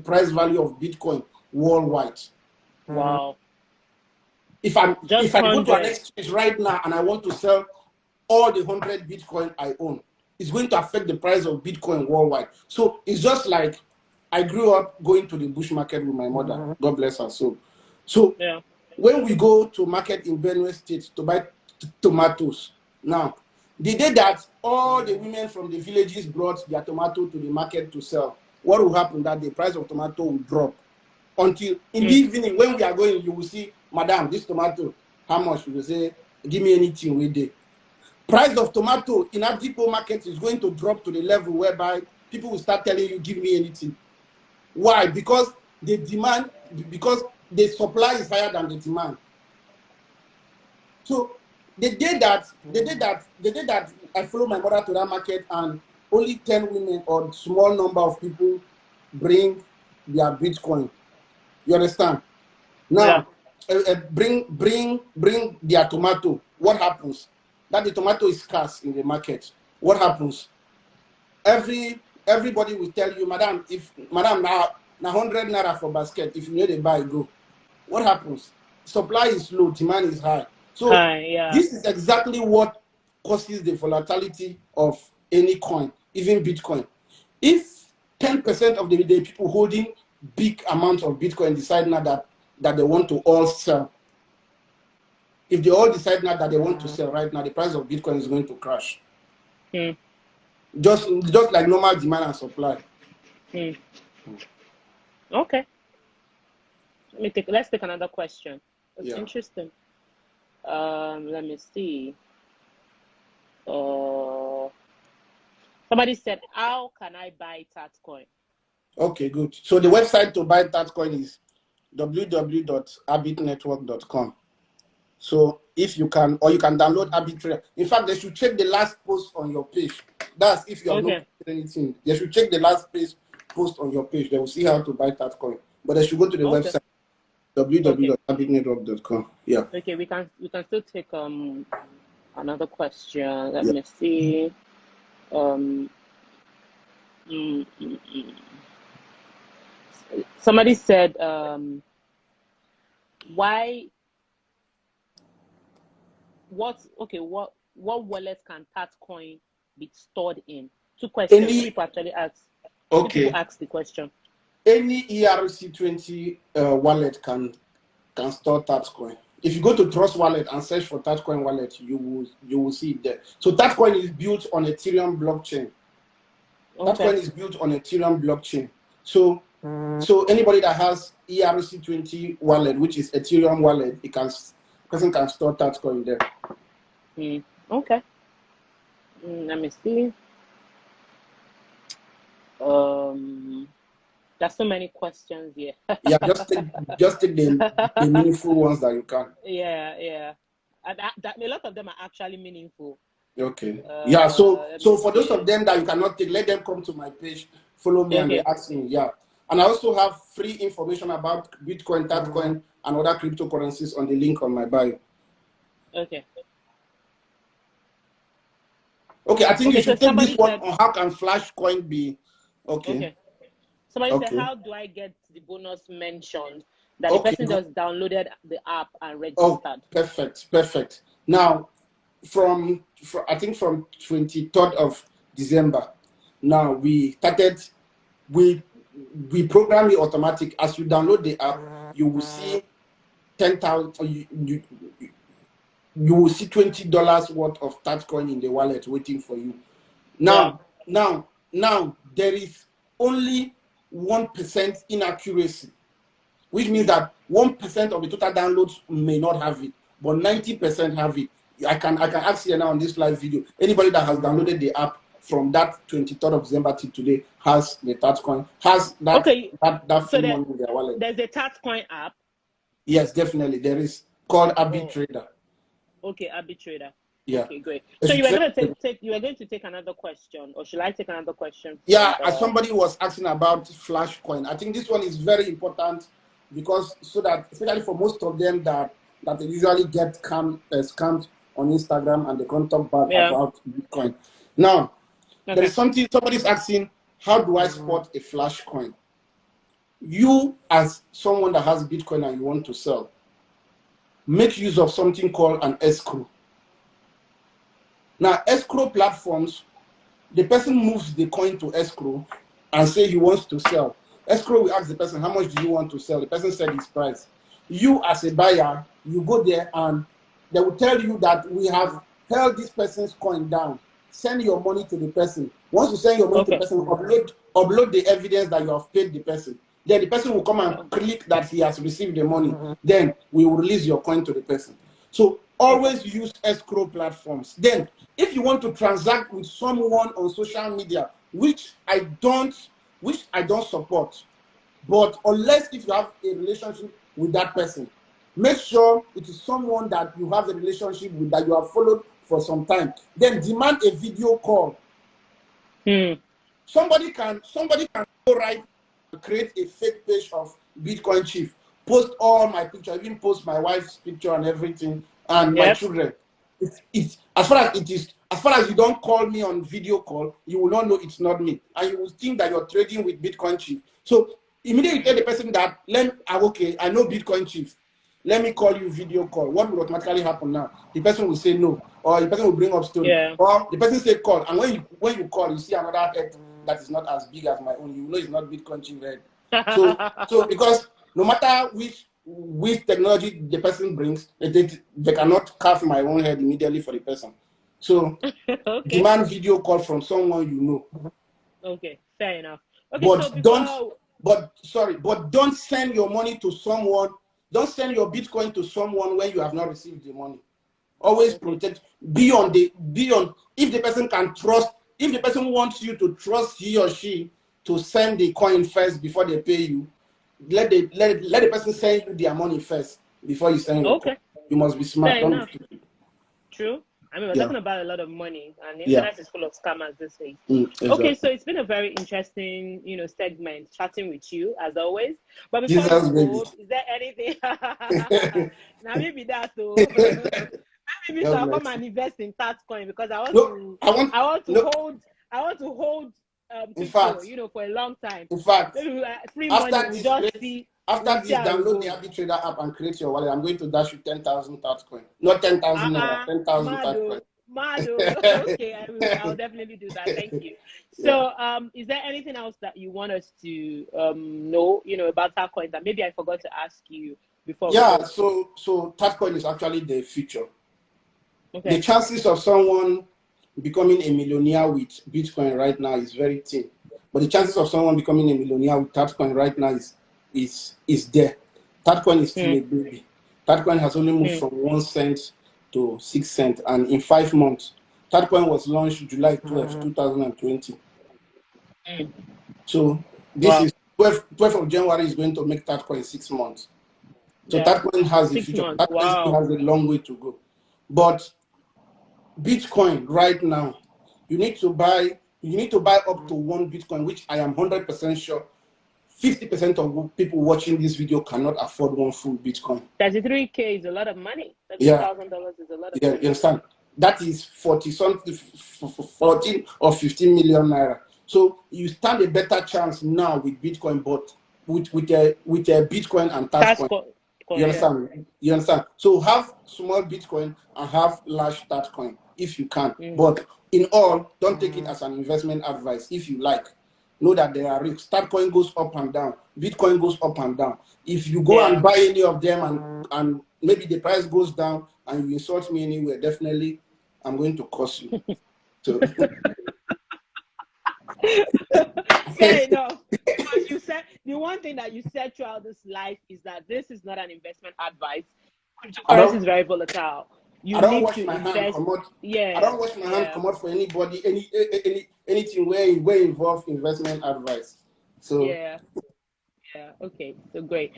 price value of Bitcoin worldwide. Wow. If I go to an exchange right now and I want to sell all the 100 Bitcoin I own, it's going to affect the price of Bitcoin worldwide. So it's just like I grew up going to the bush market with my mother. God bless her soul. So when we go to market in Benue State to buy tomatoes, now, the day that all the women from the villages brought their tomato to the market to sell, what will happen? That the price of tomato will drop. Until in the evening, when we are going, you will see, Madam, this tomato, how much? You will say, give me anything with it. Price of tomato in our depot market is going to drop to the level whereby people will start telling you, give me anything. Why? Because the supply is higher than the demand. So the day that I follow my mother to that market and only 10 women or small number of people bring their Bitcoin, you understand? Now, bring their tomato. What happens? That the tomato is scarce in the market. What happens? Everybody will tell you, Madam, now 100 naira for basket. If you need a buy, go. What happens? Supply is low, demand is high. So this is exactly what causes the volatility of any coin, even Bitcoin. If 10% of the people holding big amounts of Bitcoin decide now that they want to all sell, if they all decide now that they want to sell right now, the price of Bitcoin is going to crash. Just like normal demand and supply. Okay. Let's take another question. It's interesting. Let me see. Somebody said, how can I buy Tatcoin? Okay, good. So the website to buy Tatcoin is www.arbitnetwork.com. So if you can, or you can download Arbitrary. In fact, they should check the last post on your page. That's if you have not posted anything. They should check the last post on your page. They will see how to buy Tatcoin. But they should go to the website www.arbitnetwork.com. Yeah. Okay, we can still take another question. Let me see. Somebody said, what wallet can Tatcoin be stored in? 2 questions. People actually ask. People ask the question. Any ERC20 wallet can store Tatcoin. if you go to Trust Wallet and search for Tatcoin Wallet, you will see it there. So Tatcoin is built on Ethereum blockchain. Okay. Tatcoin is built on Ethereum blockchain. So anybody that has ERC20 wallet, which is Ethereum wallet, person can store Tatcoin there. Okay. Let me see. There's so many questions here. Yeah, just take the meaningful ones that you can. Yeah. And a lot of them are actually meaningful. Okay. Yeah. So for those of them that you cannot take, let them come to my page, follow me, and they ask me. Yeah. And I also have free information about Bitcoin, Tatcoin, and other cryptocurrencies on the link on my bio. Okay. Okay, I think you should take this one on how can Flashcoin be. Okay. Somebody said, how do I get the bonus mentioned that the person just downloaded the app and registered? Oh, perfect. Now, from I think from 23rd of December, now we started, we program it automatic. As you download the app, you will see 10,000, you will see $20 worth of Tatcoin in the wallet waiting for you. Now there is only 1% inaccuracy, which means that 1% of the total downloads may not have it, but 90% have it. I can ask you now on this live video, anybody that has downloaded the app from that 23rd of December till today has the Tatcoin, has that free money in their wallet. There's a Tatcoin app? Yes, definitely. There is, called Arbitrator. Okay, Arbitrator. Yeah. Okay, great. So you were going to take another question, or should I take another question? Yeah, somebody was asking about Flashcoin. I think this one is very important because so that, especially for most of them that they usually get scammed on Instagram and they can't talk bad about Bitcoin. Now, there is something somebody's asking, how do I spot a Flashcoin? You, as someone that has Bitcoin and you want to sell, make use of something called an escrow. Now, escrow platforms, the person moves the coin to escrow and say he wants to sell. Escrow will ask the person, how much do you want to sell? The person said his price. You, as a buyer, you go there and they will tell you that we have held this person's coin down. Send your money to the person. Once you send your money to the person, upload the evidence that you have paid the person. Then the person will come and click that he has received the money. Then we will release your coin to the person. So always use escrow platforms. Then, if you want to transact with someone on social media, which I don't support, but unless if you have a relationship with that person, make sure it is someone that you have a relationship with, that you have followed for some time. Then demand a video call. Somebody can go right and create a fake page of Bitcoin Chief, post all my pictures, even post my wife's picture and everything, and my children. It's as far as you don't call me on video call, you will not know it's not me, and you will think that you're trading with Bitcoin Chief. So immediately tell the person that, okay, I know Bitcoin Chief, let me call you video call. What will automatically happen now? The person will say no, or the person will bring up story, or the person say call, and when you call, you see another head that is not as big as my own. You know it's not Bitcoin Chief head. So because no matter which technology the person brings, they cannot carve my own head immediately for the person. So demand video call from someone you know. Okay, fair enough. Okay, but don't send your money to someone. Don't send your Bitcoin to someone when you have not received the money. Always protect. If the person can trust. If the person wants you to trust he or she to send the coin first before they pay you, let the person send you their money first before you send your coin. You must be smart. True. I mean, we're talking about a lot of money, and the internet is full of scammers this week. Exactly. Okay, so it's been a very interesting, segment chatting with you as always. But before we go, is there anything? Now maybe that too. Maybe I'll come and invest in Tatcoin because I want to hold crypto, for a long time. In fact, free money after this, download the Arbitrator app and create your wallet. I'm going to dash you 10,000 Tatcoin. Not 10,000 naira, 10,000 Tatcoin. Okay, I'll definitely do that. Thank you. So, is there anything else that you want us to know, about Tatcoin that maybe I forgot to ask you before we Yeah, go? so Tatcoin is actually the future. Okay. The chances of someone becoming a millionaire with Bitcoin right now is very thin. But the chances of someone becoming a millionaire with Tatcoin right now is there. Tatcoin is still a baby. Tatcoin has only moved from 1 cent to 6 cents, and in 5 months, Tatcoin was launched July 12th, 2020. So this Wow. is 12th of January is going to make Tatcoin 6 months. So Yeah. Tatcoin has a 6 future. months. Tatcoin still Wow. has a long way to go. But Bitcoin right now, you need to buy up to 1 Bitcoin, which I am 100% sure 50% of people watching this video cannot afford 1 full Bitcoin. 33K is a lot of money. Yeah, $33,000 is a lot of yeah, you money. understand? That is 40 something, 14 or 15 million naira. So you stand a better chance now with Bitcoin, but with a Bitcoin and Tatcoin. You Yeah. understand? You understand? So have small Bitcoin and have large Tatcoin if you can. But in all, don't take it as an investment advice. If you like, know that there are risks. Tatcoin goes up and down. Bitcoin goes up and down. If you go and buy any of them and maybe the price goes down and you insult me anywhere, definitely I'm going to curse you. So Fair enough. Because you said the one thing that you said throughout this life is that this is not an investment advice. I Cryptocurrency don't is very volatile. You I don't need wash to my hand invest. come out. I Yeah, don't wash my hand yeah, come out for anybody, anything where involve investment advice. So yeah, yeah. Okay, so great.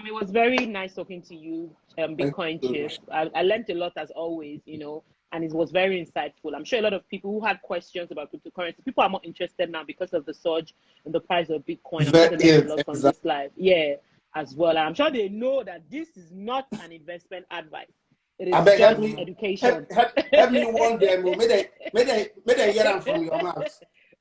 It was very nice talking to you, thank Bitcoin you so Chief. much. I learned a lot as always, and it was very insightful. I'm sure a lot of people who had questions about cryptocurrency, people are more interested now because of the surge in the price of Bitcoin. I'm sure they learned a Yes, lot from exactly. this live. Yeah, as well. And I'm sure they know that this is not an investment advice. It I is beg just education. help me warn them. May they hear them from your mouth.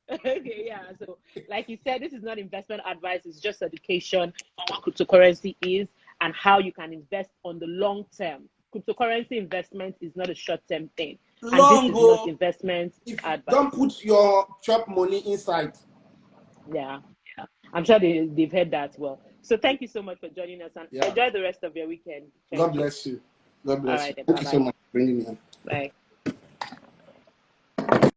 Okay, yeah. So, like you said, this is not investment advice, it's just education on what cryptocurrency is and how you can invest on the long term. Cryptocurrency investment is not a short term thing, and this Long is not go. investment If you advice. don't put your chop money inside. Yeah, yeah. I'm sure they've heard that well. So, thank you so much for joining us and Yeah. enjoy the rest of your weekend. God Thank you. bless you. God All bless right, you. then. Thank Bye you so bye. much for bringing me on. Bye.